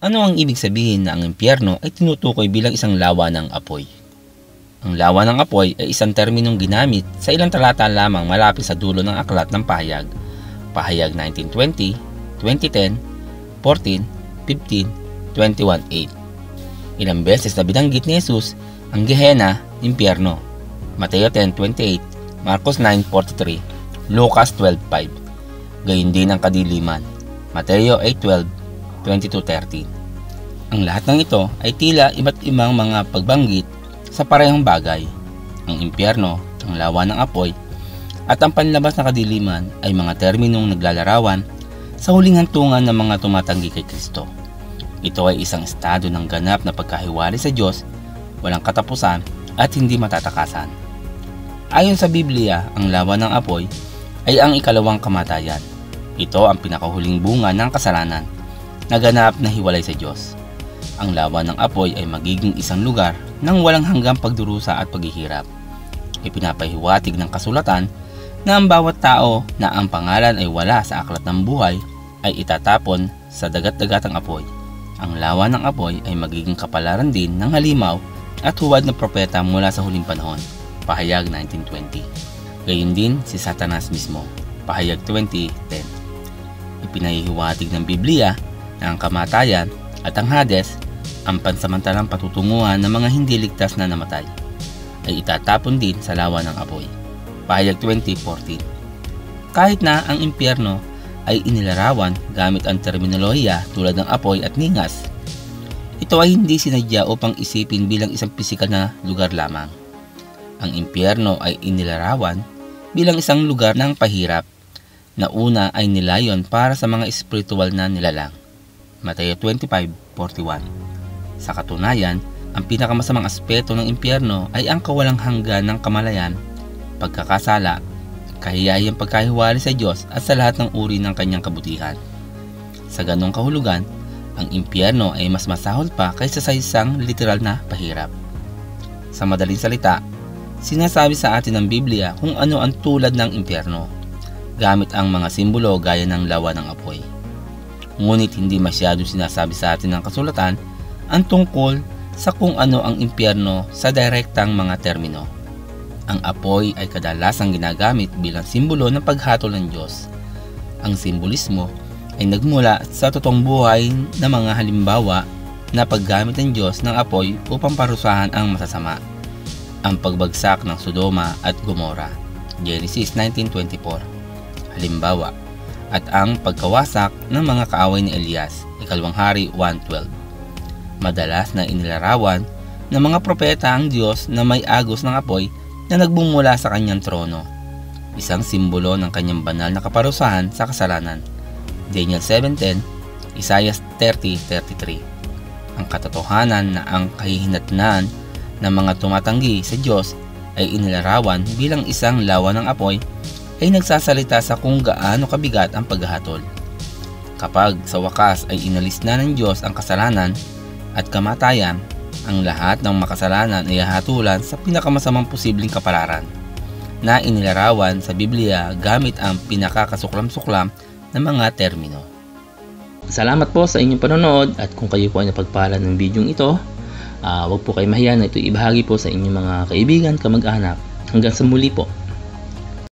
Ano ang ibig sabihin na ang impyerno ay tinutukoy bilang isang lawa ng apoy? Ang lawa ng apoy ay isang terminong ginamit sa ilang talata lamang malapit sa dulo ng aklat ng pahayag. Pahayag 19:20, 20:10, 14, 15, 21:8. Ilang beses na binanggit ni Jesus ang Gehenna, impyerno. Mateo 10:28, Marcos 9:43, Lucas 12:5. Gayon din ang kadiliman. Mateo 8:12, 22:13. Ang lahat ng ito ay tila iba't ibang mga pagbanggit sa parehong bagay. Ang impyerno, ang lawa ng apoy, at ang panlabas na kadiliman ay mga terminong naglalarawan sa huling hantungan ng mga tumatanggi kay Kristo. Ito ay isang estado ng ganap na pagkahiwalay sa Diyos, walang katapusan at hindi matatakasan. Ayon sa Biblia, ang lawa ng apoy ay ang ikalawang kamatayan. Ito ang pinakahuling bunga ng kasalanan, naganap na hiwalay sa Diyos. Ang lawa ng apoy ay magiging isang lugar ng walang hanggang pagdurusa at paghihirap. Ipinapahiwatig ng kasulatan na ang bawat tao na ang pangalan ay wala sa aklat ng buhay ay itatapon sa dagat-dagatang apoy. Ang lawa ng apoy ay magiging kapalaran din ng halimaw at huwad na propeta mula sa huling panahon. Pahayag 19:20. Gayon din si Satanas mismo. Pahayag 20:10. Ipinahihiwatig ng Biblia na ang kamatayan at ang Hades, ang pansamantalang patutunguhan ng mga hindi ligtas na namatay, ay itatapon din sa lawa ng apoy. Pahayag 20:14. Kahit na ang impyerno ay inilarawan gamit ang terminolohiya tulad ng apoy at ningas, ito ay hindi sinadya upang isipin bilang isang pisikal na lugar lamang. Ang impyerno ay inilarawan bilang isang lugar ng pahirap na una ay nilayon para sa mga espiritual na nilalang. Mateo 25:41. Sa katunayan, ang pinakamasamang aspeto ng impyerno ay ang kawalang hanggan ng kamalayan, pagkakasala, kahiyahiyang pagkahiwalay sa Diyos at sa lahat ng uri ng kanyang kabutihan. Sa ganong kahulugan, ang impyerno ay mas masahol pa kaysa sa isang literal na pahirap. Sa madaling salita, sinasabi sa atin ng Biblia kung ano ang tulad ng impyerno, gamit ang mga simbolo gaya ng lawa ng apoy. Ngunit hindi masyado sinasabi sa atin ng kasulatan ang tungkol sa kung ano ang impyerno sa direktang mga termino. Ang apoy ay kadalasang ginagamit bilang simbolo ng paghatol ng Diyos. Ang simbolismo ay nagmula sa totoong buhay na mga halimbawa na paggamit ng Diyos ng apoy upang parusahan ang masasama. Ang pagbagsak ng Sodoma at Gomora, Genesis 19:24, halimbawa, at ang pagkawasak ng mga kaaway ni Elias, Ikalawang Hari 1:12. Madalas na inilarawan ng mga propeta ang Diyos na may agos ng apoy na nagbumula sa kanyang trono, isang simbolo ng kanyang banal na kaparusahan sa kasalanan. Daniel 7:10, Isaiah 30:33. Ang katotohanan na ang kahihinatnan ng mga tumatanggi sa Diyos ay inilarawan bilang isang lawa ng apoy ay nagsasalita sa kung gaano kabigat ang paghahatol. Kapag sa wakas ay inalis na ng Diyos ang kasalanan at kamatayan, ang lahat ng makasalanan ay hahatulan sa pinakamasamang posibleng kapalaran na inilarawan sa Biblia gamit ang pinakakasuklam-suklam ng mga termino. Salamat po sa inyong panonood, at kung kayo po ay napagpala ng bidyong ito, huwag po kayo mahiya na ito ibahagi po sa inyong mga kaibigan, kamag-anak. Hanggang sa muli po.